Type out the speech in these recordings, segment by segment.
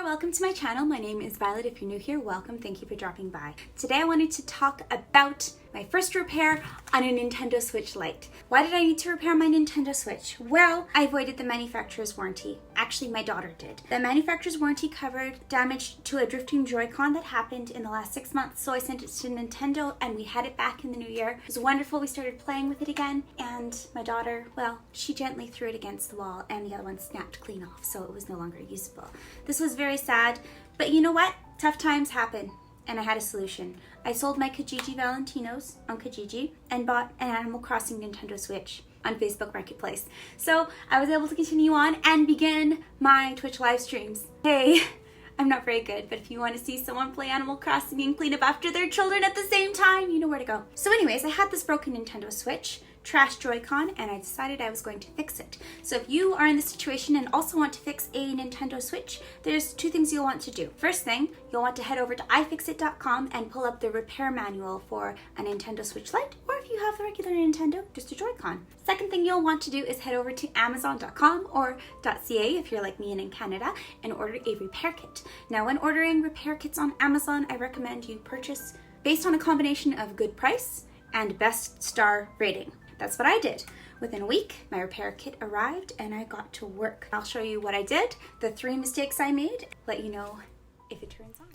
welcome to my channel. My name is Violet. If you're new here, welcome. Thank you for dropping by. Today I wanted to talk about my first repair on a Nintendo Switch Lite. Why did I need to repair my Nintendo Switch? Well, I avoided the manufacturer's warranty. Actually, my daughter did. The manufacturer's warranty covered damage to a drifting Joy-Con that happened in the last 6 months, so I sent it to Nintendo and we had it back in the new year. It was wonderful. We started playing with it again, and my daughter, well, she gently threw it against the wall and the other one snapped clean off, so it was no longer usable. This was very sad, but you know what? Tough times happen. And I had a solution. I sold my Kijiji Valentinos on Kijiji and bought an Animal Crossing Nintendo Switch on Facebook Marketplace. So I was able to continue on and begin my Twitch live streams. Hey, I'm not very good, but if you want to see someone play Animal Crossing and clean up after their children at the same time, you know where to go. So anyways, I had this broken Nintendo Switch, trashed Joy-Con, and I decided I was going to fix it. So if you are in this situation and also want to fix a Nintendo Switch, there's two things you'll want to do. First thing, you'll want to head over to ifixit.com and pull up the repair manual for a Nintendo Switch Lite, or if you have the regular Nintendo, just a Joy-Con. Second thing you'll want to do is head over to amazon.com or .ca if you're like me and in Canada and order a repair kit. Now when ordering repair kits on Amazon, I recommend you purchase based on a combination of good price and best star rating. That's what I did. Within a week, my repair kit arrived and I got to work. I'll show you what I did, the 3 mistakes I made, let you know if it turns on.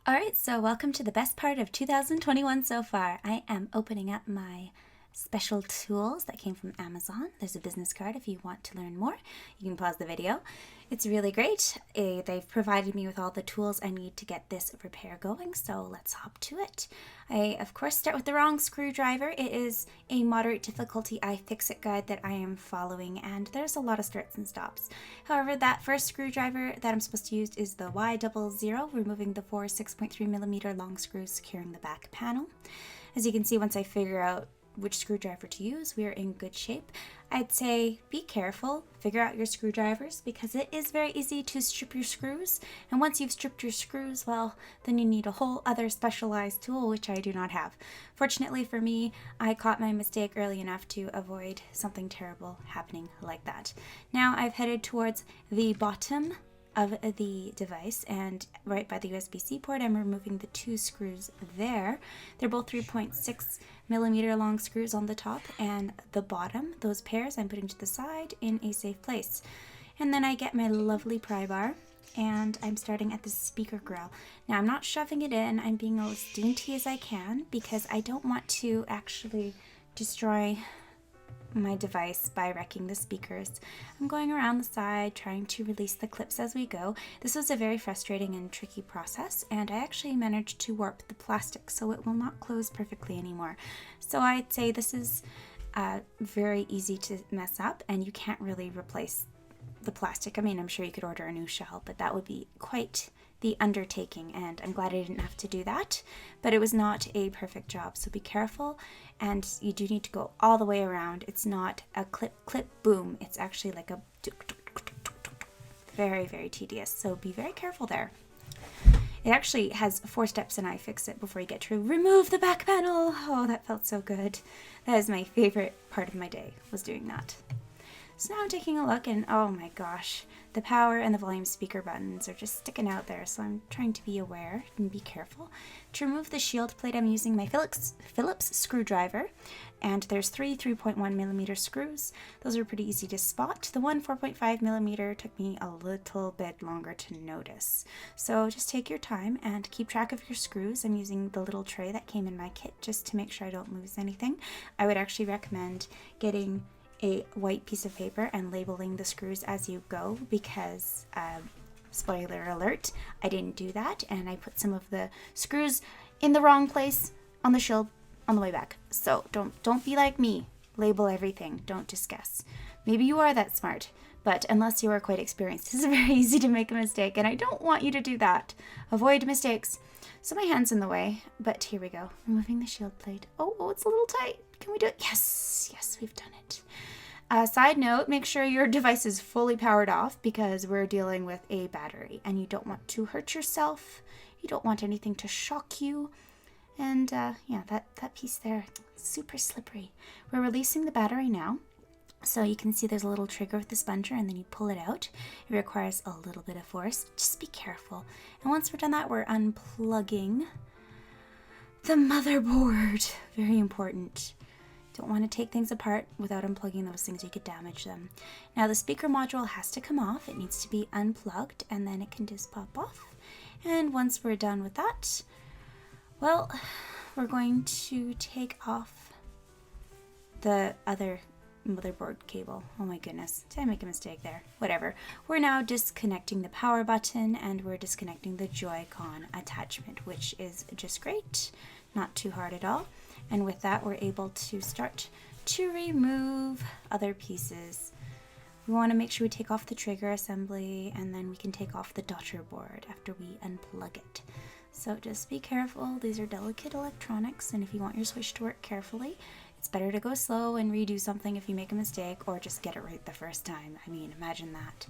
Alright, so welcome to the best part of 2021 so far. I am opening up my special tools that came from Amazon. There's a business card if you want to learn more. You can pause the video. It's really great. They've provided me with all the tools I need to get this repair going, so let's hop to it. I, of course, start with the wrong screwdriver. It is a moderate difficulty iFixit guide that I am following, and there's a lot of starts and stops. However, that first screwdriver that I'm supposed to use is the Y00, removing the 4 6.3mm long screws securing the back panel. As you can see, once I figure out which screwdriver to use, we are in good shape. I'd say be careful, figure out your screwdrivers, because it is very easy to strip your screws, and once you've stripped your screws, well, then you need a whole other specialized tool, which I do not have. Fortunately for me, I caught my mistake early enough to avoid something terrible happening like that. Now I've headed towards the bottom of the device, and right by the USB-C port I'm removing the 2 screws there. They're both 3.6mm long screws on the top, and the bottom, those pairs, I'm putting to the side in a safe place. And then I get my lovely pry bar and I'm starting at the speaker grill. Now I'm not shoving it in, I'm being as dainty as I can because I don't want to actually destroy my device by wrecking the speakers. I'm going around the side trying to release the clips as we go. This was a very frustrating and tricky process, and I actually managed to warp the plastic so it will not close perfectly anymore. So I'd say this is very easy to mess up, and you can't really replace the plastic. I mean, I'm sure you could order a new shell, but that would be quite the undertaking, and I'm glad I didn't have to do that, but it was not a perfect job, so be careful, and you do need to go all the way around. It's not a clip, clip, boom. It's actually like a very, very tedious, so be very careful there. It actually has 4 steps in iFixit before you get to remove the back panel. Oh, that felt so good. That is my favorite part of my day, was doing that. So now I'm taking a look, and oh my gosh, the power and the volume speaker buttons are just sticking out there, so I'm trying to be aware and be careful. To remove the shield plate, I'm using my Phillips screwdriver, and there's 3 3.1mm screws. Those are pretty easy to spot. The one 4.5mm took me a little bit longer to notice. So just take your time and keep track of your screws. I'm using the little tray that came in my kit just to make sure I don't lose anything. I would actually recommend getting a white piece of paper and labeling the screws as you go, because spoiler alert, I didn't do that, and I put some of the screws in the wrong place on the shield on the way back. So don't be like me, label everything, don't just guess. Maybe you are that smart, but unless you are quite experienced, it's very easy to make a mistake, and I don't want you to do that. Avoid mistakes. So my hand's in the way, but here we go. Removing the shield plate. Oh, it's a little tight. Can we do it? Yes, we've done it. Side note, make sure your device is fully powered off because we're dealing with a battery and you don't want to hurt yourself. You don't want anything to shock you. And yeah, that piece there, super slippery. We're releasing the battery now. So you can see there's a little trigger with the sponger, and then you pull it out. It requires a little bit of force. Just be careful. And once we're done that, we're unplugging the motherboard. Very important. Don't want to take things apart without unplugging those things. You could damage them. Now the speaker module has to come off. It needs to be unplugged, and then it can just pop off. And once we're done with that, well, we're going to take off the other motherboard cable. Oh my goodness, did I make a mistake there? Whatever. We're now disconnecting the power button, and we're disconnecting the Joy-Con attachment, which is just great. Not too hard at all. And with that, we're able to start to remove other pieces. We want to make sure we take off the trigger assembly, and then we can take off the daughter board after we unplug it. So just be careful. These are delicate electronics, and if you want your Switch to work carefully, it's better to go slow and redo something if you make a mistake, or just get it right the first time. I mean, imagine that.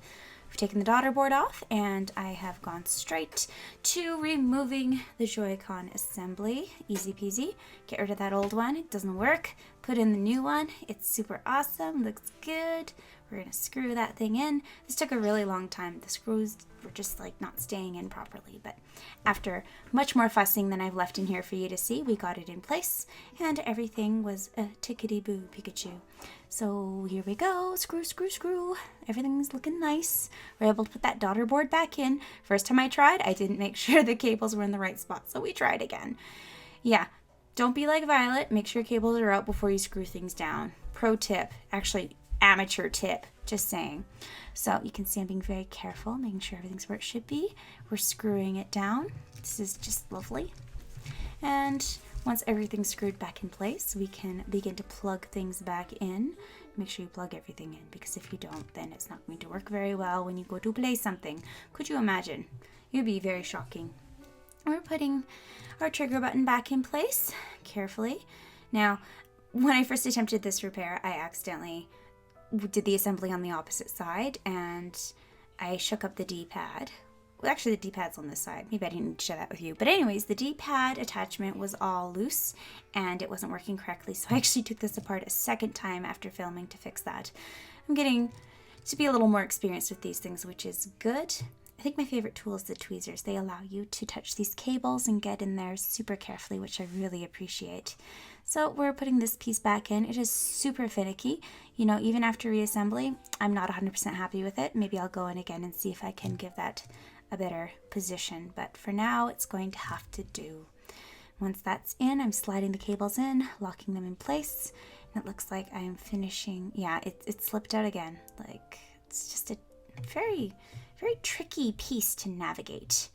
We've taken the daughter board off, and I have gone straight to removing the Joy-Con assembly. Easy peasy. Get rid of that old one. It doesn't work. Put in the new one. It's super awesome. Looks good. We're going to screw that thing in. This took a really long time. The screws were just like not staying in properly, but after much more fussing than I've left in here for you to see, we got it in place, and everything was a tickety-boo Pikachu. So here we go. Screw, screw, screw. Everything's looking nice. We're able to put that daughter board back in. First time I tried, I didn't make sure the cables were in the right spot, so we tried again. Yeah, don't be like Violet. Make sure cables are out before you screw things down. Pro tip. Actually, amateur tip, just saying. So you can see I'm being very careful, making sure everything's where it should be. We're screwing it down. This is just lovely. And once everything's screwed back in place, we can begin to plug things back in. Make sure you plug everything in, because if you don't, then it's not going to work very well when you go to play something. Could you imagine? It would be very shocking. We're putting our trigger button back in place carefully. Now, when I first attempted this repair, I accidentally did the assembly on the opposite side, and I shook up the D-pad. Well, actually, the D-pad's on this side. Maybe I didn't need to share that with you. But anyways, the D-pad attachment was all loose, and it wasn't working correctly, so I actually took this apart a second time after filming to fix that. I'm getting to be a little more experienced with these things, which is good. I think my favorite tool is the tweezers. They allow you to touch these cables and get in there super carefully, which I really appreciate. So we're putting this piece back in. It is super finicky. You know, even after reassembly, I'm not 100% happy with it. Maybe I'll go in again and see if I can give that a better position. But for now, it's going to have to do. Once that's in, I'm sliding the cables in, locking them in place. And it looks like I'm finishing. Yeah, it slipped out again. Like, it's just a very tricky piece to navigate.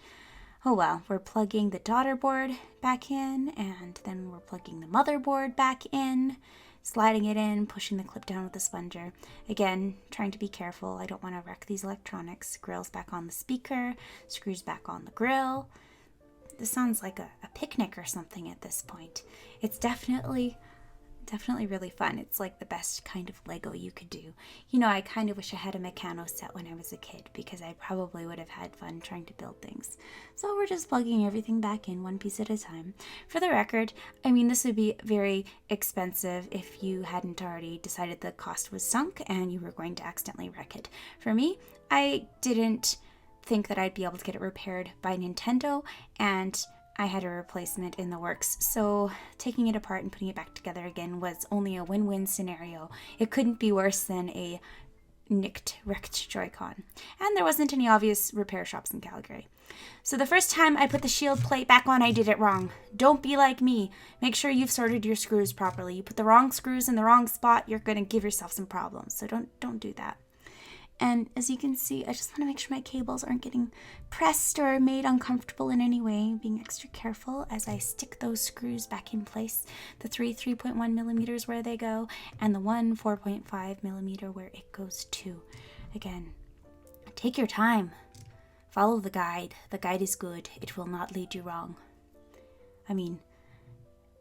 Oh well, we're plugging the daughter board back in, and then we're plugging the motherboard back in, sliding it in, pushing the clip down with the sponger. Again, trying to be careful. I don't want to wreck these electronics. Grill's back on the speaker, screws back on the grill. This sounds like a picnic or something at this point. It's definitely really fun. It's like the best kind of Lego you could do. You know, I kind of wish I had a Meccano set when I was a kid, because I probably would have had fun trying to build things. So we're just plugging everything back in one piece at a time. For the record, I mean, this would be very expensive if you hadn't already decided the cost was sunk and you were going to accidentally wreck it. For me, I didn't think that I'd be able to get it repaired by Nintendo, and I had a replacement in the works, so taking it apart and putting it back together again was only a win-win scenario. It couldn't be worse than a wrecked Joy-Con. And there wasn't any obvious repair shops in Calgary. So the first time I put the shield plate back on, I did it wrong. Don't be like me. Make sure you've sorted your screws properly. You put the wrong screws in the wrong spot, you're going to give yourself some problems. So don't do that. And as you can see, I just want to make sure my cables aren't getting pressed or made uncomfortable in any way, being extra careful as I stick those screws back in place. The 3.1 millimeters where they go, and the 4.5 millimeter where it goes to. Again, take your time. Follow the guide. The guide is good. It will not lead you wrong. I mean,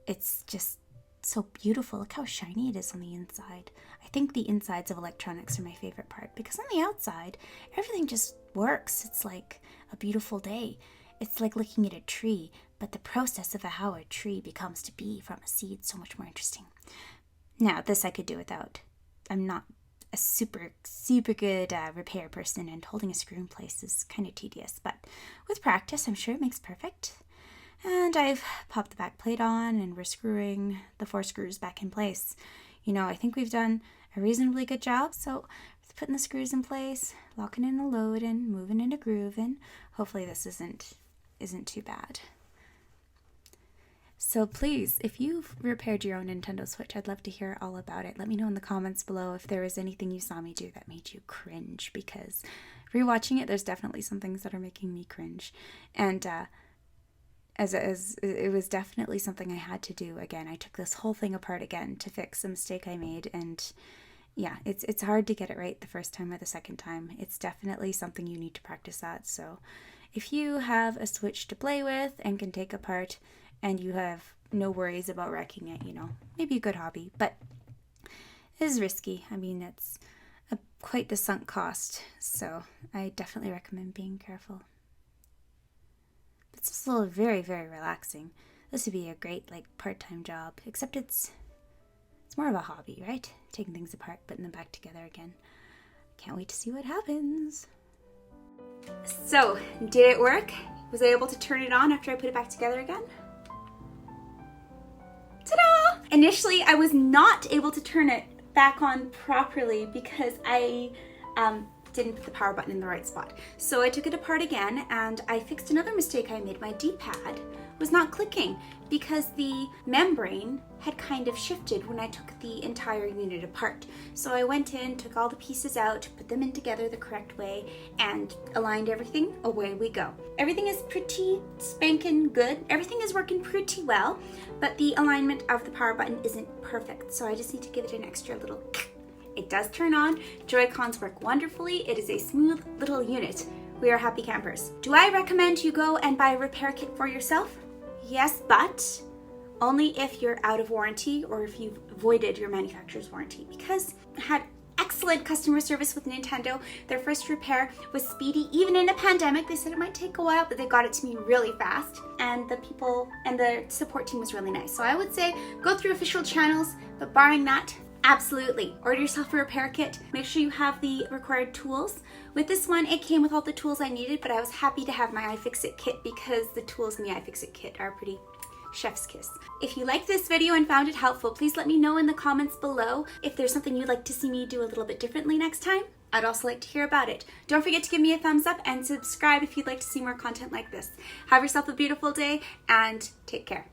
it's just so beautiful. Look how shiny it is on the inside. I think the insides of electronics are my favorite part, because on the outside, everything just works. It's like a beautiful day. It's like looking at a tree, but the process of how a tree becomes to be from a seed is so much more interesting. Now, this I could do without. I'm not a super, super good repair person, and holding a screw in place is kind of tedious, but with practice, I'm sure it makes perfect. And I've popped the back plate on, and we're screwing the 4 screws back in place. You know, I think we've done a reasonably good job, so putting the screws in place, locking in the load and moving into groove, and hopefully this isn't too bad. So please, if you've repaired your own Nintendo Switch, I'd love to hear all about it. Let me know in the comments below if there was anything you saw me do that made you cringe, because rewatching it, there's definitely some things that are making me cringe. And as it was definitely something I had to do again. I took this whole thing apart again to fix a mistake I made, and yeah, it's hard to get it right the first time or the second time. It's definitely something you need to practice at. So if you have a Switch to play with and can take apart, and you have no worries about wrecking it, you know, maybe a good hobby, but it is risky. I mean, it's quite the sunk cost, so I definitely recommend being careful. But it's still very, very relaxing. This would be a great, part-time job, except it's more of a hobby, right? Taking things apart, putting them back together again. Can't wait to see what happens. So, did it work? Was I able to turn it on after I put it back together again? Ta-da! Initially, I was not able to turn it back on properly because I didn't put the power button in the right spot. So I took it apart again, and I fixed another mistake I made. My D-pad was not clicking because the membrane had kind of shifted when I took the entire unit apart. So I went in, took all the pieces out, put them in together the correct way, and aligned everything. Away we go. Everything is pretty spanking good. Everything is working pretty well, but the alignment of the power button isn't perfect. So I just need to give it an extra little. It does turn on. Joy-Cons work wonderfully. It is a smooth little unit. We are happy campers. Do I recommend you go and buy a repair kit for yourself? Yes, but only if you're out of warranty or if you've voided your manufacturer's warranty, because I had excellent customer service with Nintendo. Their first repair was speedy, even in a pandemic. They said it might take a while, but they got it to me really fast, and the people and the support team was really nice. So I would say go through official channels, but barring that, absolutely. Order yourself a repair kit. Make sure you have the required tools. With this one, it came with all the tools I needed, but I was happy to have my iFixit kit because the tools in the iFixit kit are pretty chef's kiss. If you liked this video and found it helpful, please let me know in the comments below if there's something you'd like to see me do a little bit differently next time. I'd also like to hear about it. Don't forget to give me a thumbs up and subscribe if you'd like to see more content like this. Have yourself a beautiful day and take care.